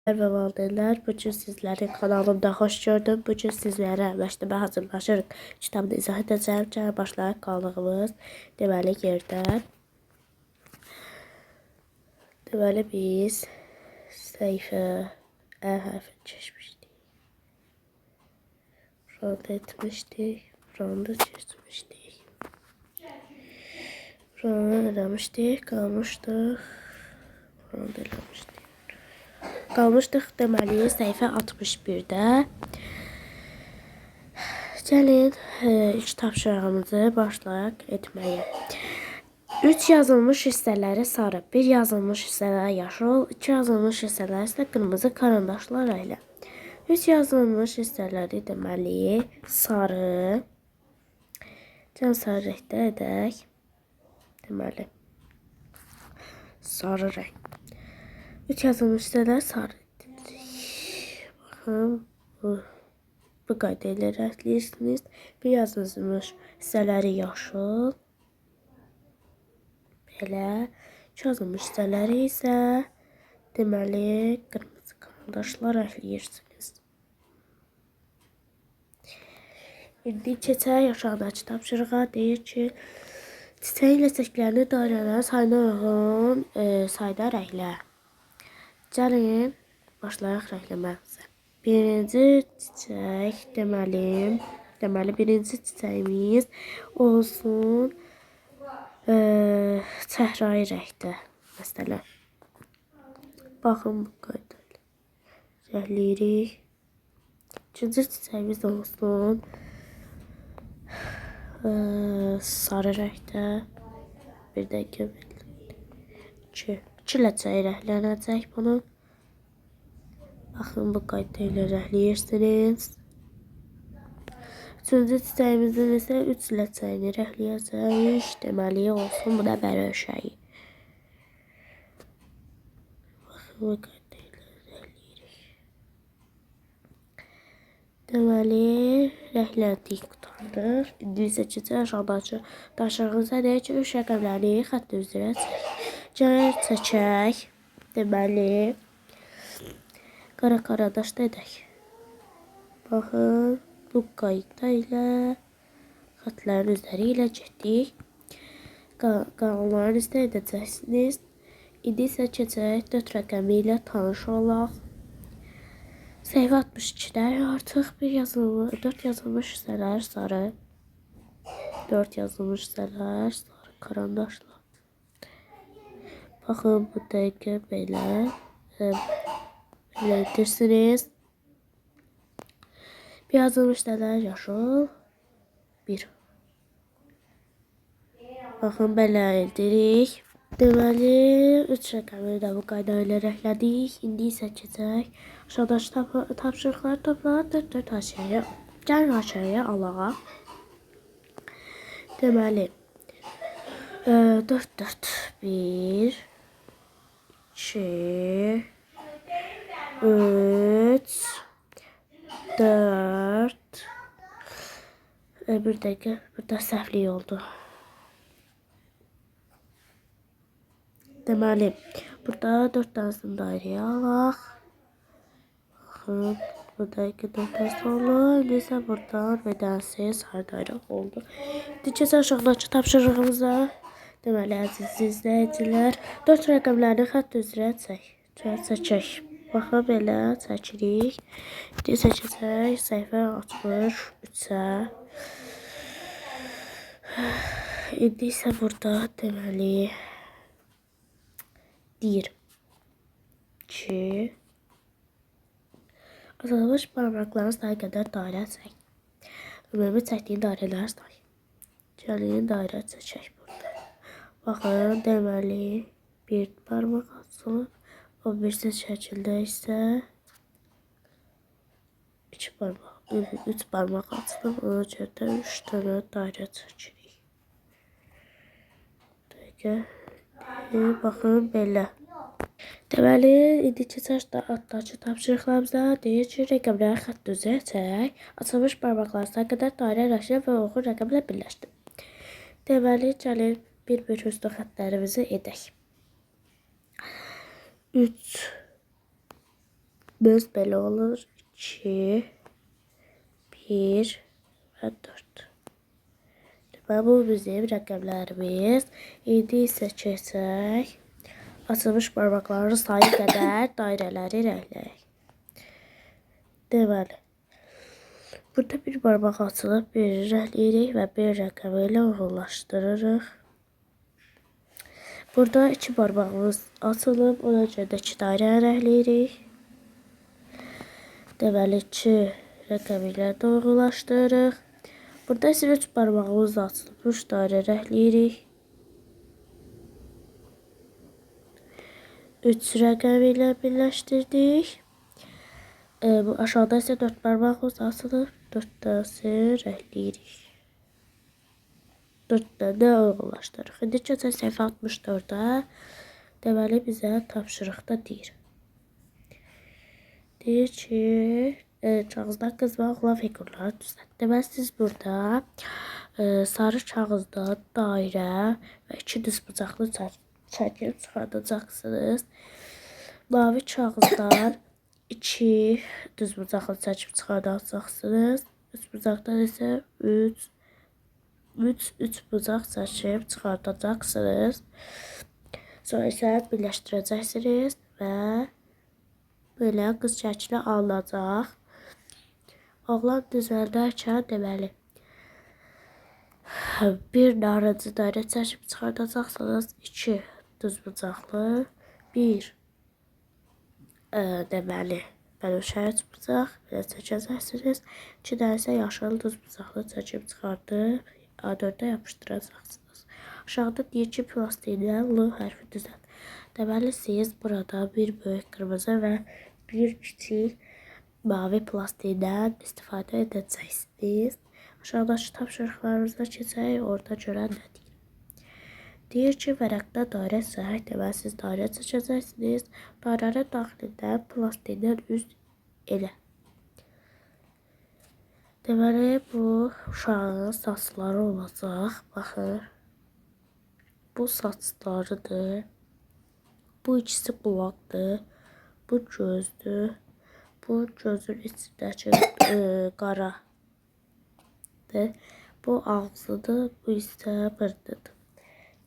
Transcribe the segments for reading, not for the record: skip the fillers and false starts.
Və valideynlər, bugün sizləri kanalımda xoş gördüm. Bugün sizlərə məktəbə hazırlaşırıq kitabını izah edəcəm. Gəlin başlayaq qaldığımız deməli yerdən. Deməli biz səhifə Ə hərfini keçmişdik. Buranda etmişdik. Buranda keçmişdik. Buranda eləmişdik. Buranda eləmişdik. Qalmışdıq deməli səhifə 61-də. Gəlin ilk tapşırığımızı başlayaq etməyə. 3 yazılmış hissələri sarı, 1 yazılmış hissələri yaşıl, 2 yazılmış hissələri isə qırmızı karandaşla rənglə. 3 yazılmış hissələri deməli sarı. Gəlin sarı rəngdə edək. Deməli sarı rəng. 3 yazılmış hissələr sarı. Baxın, bu qayda ilə rəngləyirsiniz. 1 yazılmış hissələri yaşıl. Belə. 2 yazılmış hissələri isə deməli qırmızı karandaşla rəngləyirsiniz. İndi keçək aşağıdakı tapşırığa. Deyir ki, çiçəyin ləçəklərini dairələrin sayına uyğun sayda rənglə. Gəlin, başlayaq rəngləməyimizə. Birinci çiçək deməli birinci çiçəyimiz olsun çəhrayı rəngdə. Məsələn, baxın bu qayda ilə rəngləyirik. İkinci çiçəyimiz olsun sarı rəngdə. Bir dəqiqə iki ləçək rənglənəcək bunu. Baxın bu qayda ilə rəngləyirsiniz. Üçüncü çiçəyimizin isə 3 ləçəyini rəngləyəcəyik. Deməli olsun bu da bəröşəyi. Baxın bu qayda ilə rəngləyirik. Deməli rəngləndik, qurtardıq. İndi isə keçək aşağıdakı tapşırığımıza. Deyək ki, 3 rəqəmləri xətt üzrə gəlin çəkək. Deməli qara karandaşda edək. Baxın, bu qayda ilə xətlərin üzəri ilə getdik. Qalanlarını isə edəcəksiniz. İndi isə keçək 4 rəqəmi ilə tanış olaq. Səhifə 62-də artıq 4 yazılmış hissələr sarı. 4 yazılmış hissələr sarı karandaşla. Baxın, bu dəqiqə belə edirsiniz. Bir yazılmış hissələr yaşıl. 1. Baxın, belə edirik. Deməli, 3 rəqəmini də bu qayda ilə rənglədik. İndi isə keçək aşağıdakı tapşırıqları toplayaq 4 haşiyəyə. Gəlin haşiyəyə alaq. Deməli 4. 1 2 3 4 bir dəqiqə, burada səhvlik oldu. Deməli, burada 4 tanesini dairəyə alaq. Baxın, bu dəqiqə 4 tanesi oldu. İndi isə buradan bir tanesi sarı dairə oldu. İndi keçək aşağıdakı tapşırığımıza. Deməli, əziz izləyicilər, 4 rəqəmlərini xətt üzrə çəkək. Baxın, belə çəkirik. İndi isə keçək səhifə 63-ə. İndi isə burada deməli 1 2 azalmış parmaqların sayı qədər dairə çək. Ümumi çəkdiyin dairələr say. Gəlin dairə çəkək burada. Baxın, deməli 1 parmaq açılıb. O birisi şəkildə isə 2 parmaq, 3 parmaq açılıb. Ona görə də 3 dənə dairə çəkirik. Dəqiqə. Baxın, belə. Deməli, indi keçək altdakı tapşırıqlarımıza. Deyir ki, rəqəmləri xətt üzrə çək. Açılmış parmaqlar sayı qədər dairə rəşlə və oxu rəqəmlə birləşdir. Deməli, gəlin bir üstü xəttlərimizi edək. 3 Biz belə olur. 2, 1 və 4. Deməli, bu bizim rəqəmlərimiz. İndi isə keçək. Açılmış barmaqların sayı qədər dairələri rəngləyək. Deməli, burada bir barmaq açılıb, bir rəngləyirik və bir rəqəmi ilə uyğunlaşdırırıq. Burada 2 barmağımız açılıb, ona görə də 2 dairə rəngləyirik. Deməli, 2 rəqəmi ilə də uyğunlaşdırırıq. Burada isə 3 barmağımız açılıb, 3 dairə rəngləyirik. 3 rəqəmi ilə birləşdirdik. Bu aşağıda isə 4 barmağımız açılıb, 4 tanesi rəngləyirik. 4 dənə uyğunlaşdırırıq. İndi keçək səhifə 64-ə. Deməli, bizə tapşırıqda deyir. Deyir ki, kağızdan qızmaqla fiqurları düzəlt. Deməli, siz burada sarı kağızdan dairə və 2 düzbucaqlı çəkib çıxardacaqsınız. Mavi kağızdan 2 düzbucaqlı çəkib çıxardacaqsınız. Üçbucaqdan isə 3 bucaq çəkib çıxardacaqsınız. Sonra isə birləşdirəcəksiniz və belə qız şəkli alınacaq. Oğlan düzəldərkən deməli bir narıncı dairə çəkib çıxardacaqsınız. 2 düzbucaqlı, 1 deməli bənövşə bucaq belə çəkəcəksiniz. 2 dənə isə yaşıl düzbucaqlı çəkib çıxardıb A4-ə yapışdıracaqsınız. Aşağıda deyir ki, plastindən L hərfi düzəlt. Deməli, siz burada bir böyük qırmızı və bir kiçik mavi plastindən istifadə edəcəksiniz. Aşağıdakı tapşırıqlarımızda keçək, orada görən nə deyir. Deyir ki, vərəqdə dairə səhək, deməli, siz dairə çəkəcəksiniz. Dairənin daxilində plastindən üz elə. Deməli, bu uşağın saçları olacaq. Baxın. Bu saçlarıdır. Bu ikisi qulaqdır. Bu gözdür. Bu gözün içindəki qaradır. Bu ağzıdır. Bu isə burnudur.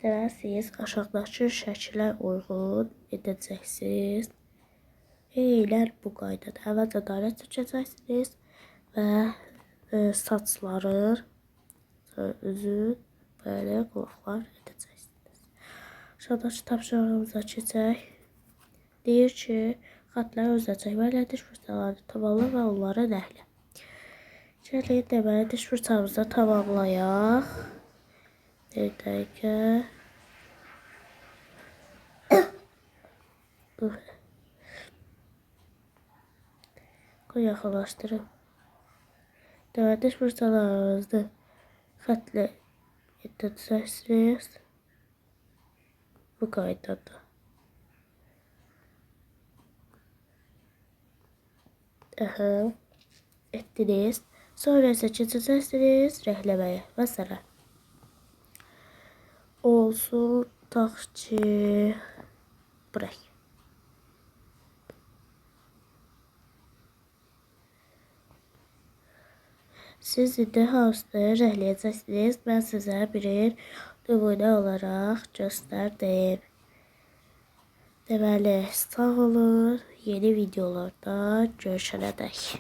Deməli, siz aşağıdakı şəklə uyğun edəcəksiniz. Eylər bu qaydada. Əvvəlcə dairə çəkəcəksiniz və saçları, üzü, belə qulaqlar edəcəksiniz. Aşağıdakı tapşırığımıza keçək. Deyir ki, xətləri özünə çəkməklə diş fırçalarını tamamla və onları rənglə. Gəlin, deməli, diş fırçamızı tamamlayaq. Bir dəqiqə. Qoy yaxınlaşdırım. Deməli, diş fırçalarınızı xətlə edəcəksiniz. Bu qaydada. Etdiniz. Sonra isə keçəcəksiniz rəngləməyə. Məsələn, olsun, tax ki, bıraq. Siz indi hansını rəngləyəcəksiniz? Mən sizə bir nümunə olaraq göstərdim. Deməli, sağ olun. Yeni videolarda görüşənədək.